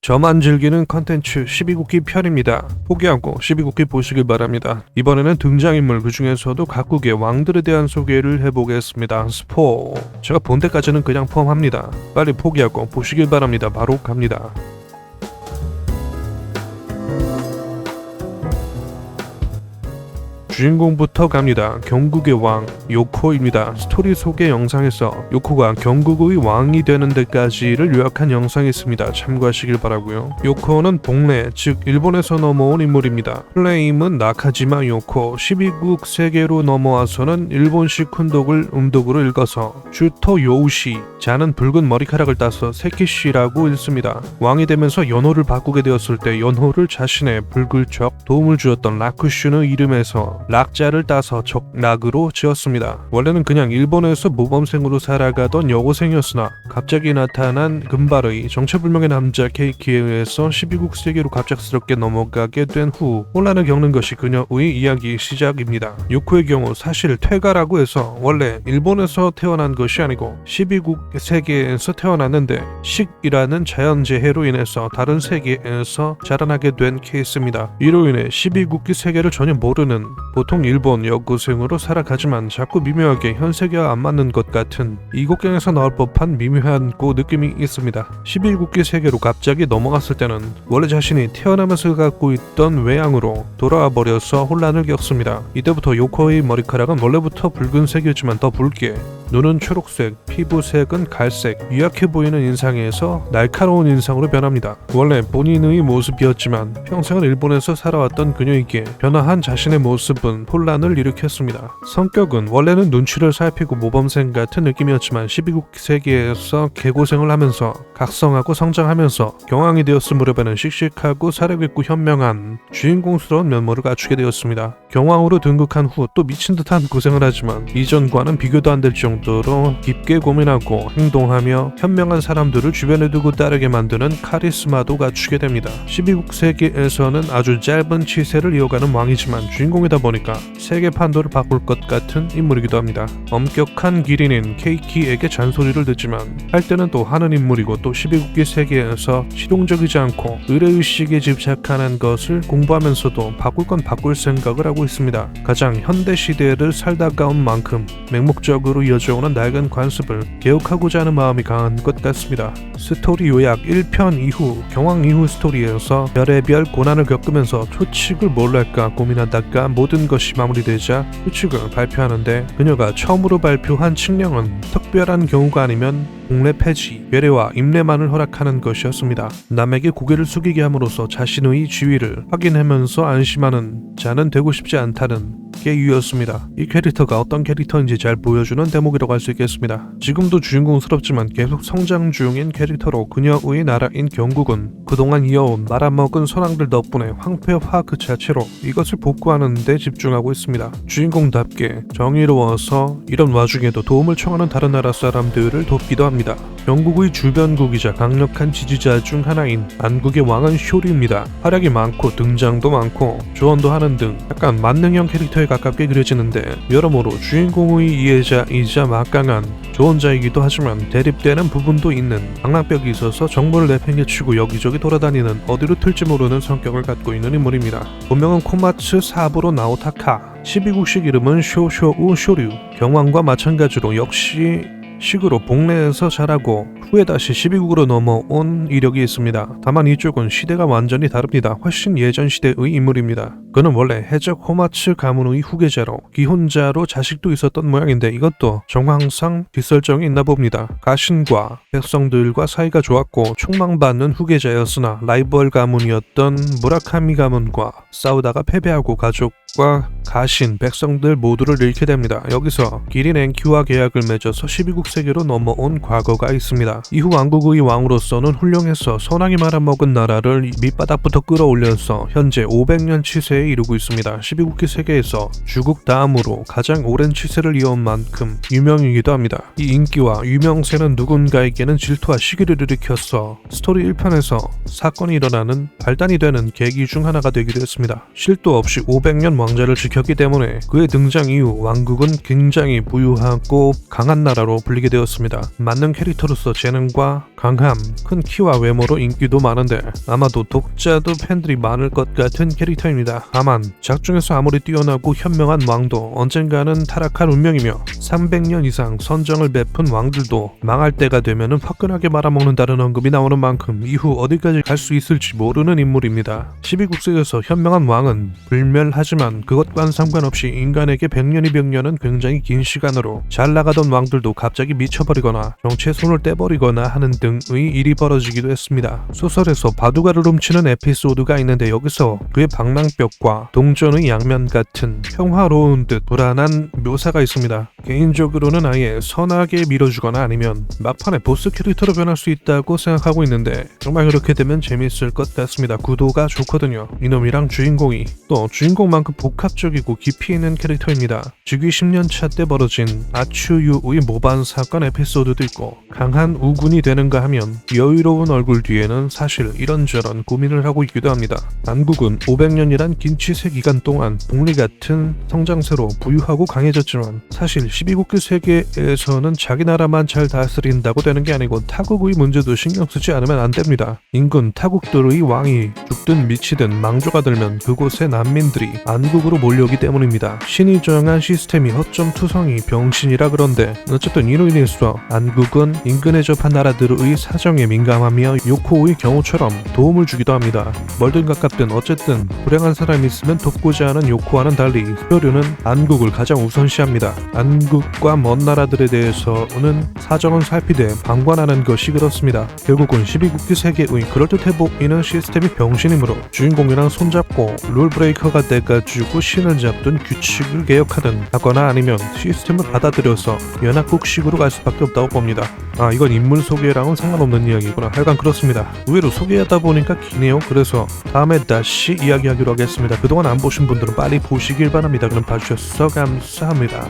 저만 즐기는 컨텐츠 12국기 편입니다. 포기하고 12국기 보시길 바랍니다. 이번에는 등장인물 그 중에서도 각국의 왕들에 대한 소개를 해보겠습니다. 스포. 제가 본 데까지는 그냥 포함합니다. 빨리 포기하고 보시길 바랍니다. 바로 갑니다. 주인공부터 갑니다. 경국의 왕 요코입니다. 스토리 소개 영상에서 요코가 경국의 왕이 되는 데까지를 요약한 영상이 있습니다. 참고하시길 바라고요. 요코는 동래, 즉 일본에서 넘어온 인물입니다. 플레임은 나카지마 요코, 12국 세계로 넘어와서는 일본식 훈독을 음독으로 읽어서 주토 요우시, 자는 붉은 머리카락을 따서 세키시라고 읽습니다. 왕이 되면서 연호를 바꾸게 되었을 때 연호를 자신의 붉을적 도움을 주었던 라쿠슈의 이름에서 락자를 따서 적락으로 지었습니다. 원래는 그냥 일본에서 모범생으로 살아가던 여고생이었으나 갑자기 나타난 금발의 정체불명의 남자 케이키에 의해서 12국 세계로 갑작스럽게 넘어가게 된 후 혼란을 겪는 것이 그녀의 이야기 시작입니다. 요코의 경우 사실 퇴가라고 해서 원래 일본에서 태어난 것이 아니고 12국 세계에서 태어났는데 식이라는 자연재해로 인해서 다른 세계에서 자라나게 된 케이스입니다. 이로 인해 12국기 세계를 전혀 모르는 보통 일본 여고생으로 살아가지만 자꾸 미묘하게 현세계와 안 맞는 것 같은 이국경에서 나올 법한 미묘한 느낌이 있습니다. 11국기 세계로 갑자기 넘어갔을 때는 원래 자신이 태어나면서 갖고 있던 외양으로 돌아와 버려서 혼란을 겪습니다. 이때부터 요코의 머리카락은 원래부터 붉은색이었지만 더 붉게, 눈은 초록색, 피부색은 갈색, 유약해 보이는 인상에서 날카로운 인상으로 변합니다. 원래 본인의 모습이었지만 평생을 일본에서 살아왔던 그녀에게 변화한 자신의 모습은 혼란을 일으켰습니다. 성격은 원래는 눈치를 살피고 모범생 같은 느낌이었지만 12국 세계에서 개고생을 하면서 각성하고 성장하면서 경황이 되었을 무렵에는 씩씩하고 사려있고 현명한 주인공스러운 면모를 갖추게 되었습니다. 경황으로 등극한 후 또 미친 듯한 고생을 하지만 이전과는 비교도 안 될 정도로 깊게 고민하고 행동하며 현명한 사람들을 주변에 두고 따르게 만드는 카리스마도 갖추게 됩니다. 12국 세계에서는 아주 짧은 치세를 이어가는 왕이지만 주인공이다 보니까 세계 판도를 바꿀 것 같은 인물이기도 합니다. 엄격한 기린인 케이키에게 잔소리를 듣지만 할 때는 또 하는 인물이고 또 12국기 세계에서 실용적이지 않고 의뢰의식에 집착하는 것을 공부하면서도 바꿀 건 바꿀 생각을 하고 있습니다. 가장 현대 시대를 살다가 온 만큼 맹목적으로 이어져오는 낡은 관습을 개혁하고자 하는 마음이 강한 것 같습니다. 스토리 요약 1편 이후 경황 이후 스토리에서 별의별 고난을 겪으면서 초칙을 뭘 할까 고민하다가 모든 것이 마무리되자 초칙을 발표하는데 그녀가 처음으로 발표한 칙령은 특별한 경우가 아니면 공례 폐지, 외래와 임례만을 허락하는 것이었습니다. 남에게 고개를 숙이게 함으로써 자신의 지위를 확인하면서 안심하는 자는 되고 싶지 않다는 게 이유였습니다. 이 캐릭터가 어떤 캐릭터인지 잘 보여주는 대목이라고 할 수 있겠습니다. 지금도 주인공스럽지만 계속 성장 중인 캐릭터로 그녀의 나라인 경국은 그동안 이어온 말아먹은 선왕들 덕분에 황폐화 그 자체로 이것을 복구하는 데 집중하고 있습니다. 주인공답게 정의로워서 이런 와중에도 도움을 청하는 다른 나라 사람들을 돕기도 합니다. 경국의 주변국이자 강력한 지지자 중 하나인 안국의 왕은 쇼리입니다. 활약이 많고 등장도 많고 조언도 하는 등 약간 만능형 캐릭터에 가깝게 그려지는데 여러모로 주인공의 이해자이자 막강한 조언자이기도 하지만 대립되는 부분도 있는 방랑벽이 있어서 정보를 내팽개치고 여기저기 돌아다니는 어디로 튈지 모르는 성격을 갖고 있는 인물입니다. 본명은 코마츠 사부로 나오타카, 12국식 이름은 쇼쇼우 쇼류, 경왕과 마찬가지로 역시 식으로 복례에서 자라고 후에 다시 12국으로 넘어온 이력이 있습니다. 다만 이쪽은 시대가 완전히 다릅니다. 훨씬 예전 시대의 인물입니다. 그는 원래 해적 호마츠 가문의 후계자로 기혼자로 자식도 있었던 모양인데 이것도 정황상 뒷설정이 있나 봅니다. 가신과 백성들과 사이가 좋았고 총망받는 후계자였으나 라이벌 가문이었던 무라카미 가문과 싸우다가 패배하고 가족과 가신, 백성들 모두를 잃게 됩니다. 여기서 기린 엔큐와 계약을 맺어서 12국 세계로 넘어온 과거가 있습니다. 이후 왕국의 왕으로서는 훌륭해서 선왕이 말아먹은 나라를 밑바닥부터 끌어올려서 현재 500년 치세에 이르고 있습니다. 12국기 세계에서 주국 다음으로 가장 오랜 치세를 이어온 만큼 유명이기도 합니다. 이 인기와 유명세는 누군가에게는 질투와 시기를 일으켜서 스토리 1편에서 사건이 일어나는 발단이 되는 계기 중 하나가 되기도 했습니다. 실도 없이 500년 왕자를 지켰기 때문에 그의 등장 이후 왕국은 굉장히 부유하고 강한 나라로 불리게 되었습니다. 맞는 캐릭터로서 재능과 강함, 큰 키와 외모로 인기도 많은데 아마도 독자도 팬들이 많을 것 같은 캐릭터입니다. 다만 작중에서 아무리 뛰어나고 현명한 왕도 언젠가는 타락할 운명이며 300년 이상 선정을 베푼 왕들도 망할 때가 되면은 화끈하게 말아먹는다는 언급이 나오는 만큼 이후 어디까지 갈 수 있을지 모르는 인물입니다. 12국세에서 현명한 왕은 불멸하지만 그것과는 상관없이 인간에게 100년이 굉장히 긴 시간으로 잘 나가던 왕들도 갑자기 미쳐버리거나 정치에 손을 떼버리거나 하는 등의 일이 벌어지기도 했습니다. 소설에서 바둑알을 훔치는 에피소드가 있는데 여기서 그의 방랑벽과 동전의 양면 같은 평화로운 듯 불안한 묘사가 있습니다. 개인적으로는 아예 선하게 밀어주거나 아니면 막판에 보스 캐릭터로 변할 수 있다고 생각하고 있는데 정말 그렇게 되면 재밌을 것 같습니다. 구도가 좋거든요. 이놈이랑 주인공이 또 주인공만큼 복합적이고 깊이 있는 캐릭터입니다. 즉위 10년차 때 벌어진 아추유의 모반 사건 에피소드도 있고 강한 우군이 되는가 하면 여유로운 얼굴 뒤에는 사실 이런저런 고민을 하고 있기도 합니다. 안국은 500년이란 긴 치세 기간 동안 복리 같은 성장세로 부유하고 강해졌지만 사실 12국기 세계에서는 자기 나라만 잘 다스린다고 되는 게 아니고 타국의 문제도 신경 쓰지 않으면 안 됩니다. 인근 타국들의 왕이 죽든 미치든 망조가 들면 그곳의 난민들이 안국으로 몰려오기 때문입니다. 신이 정한 시스템이 허점투성이 병신이라 그런데 어쨌든 이로 인해서 안국은 인근에 접한 나라들의 사정에 민감하며 요코의 경우처럼 도움을 주기도 합니다. 멀든 가깝든 어쨌든 불행한 사람이 있으면 돕고자 하는 요코와는 달리 스표류는 안국을 가장 우선시합니다. 안국과 먼 나라들에 대해서는 사정은 살피되 방관하는 것이 그렇습니다. 결국은 12국기 세계의 그럴듯해 보이는 시스템이 병신이므로 주인공이랑 손잡고 룰브레이커가 돼가지고 신을 잡든 규칙을 개혁하든 하거나 아니면 시스템을 받아들여서 연합국식으로 갈 수밖에 없다고 봅니다. 이건 인물 소개랑은 상관없는 이야기구나. 하여간 그렇습니다. 의외로 소개하다 보니까 기네요. 그래서 다음에 다시 이야기하기로 하겠습니다. 그동안 안 보신 분들은 빨리 보시길 바랍니다. 그럼 봐주셔서 감사합니다.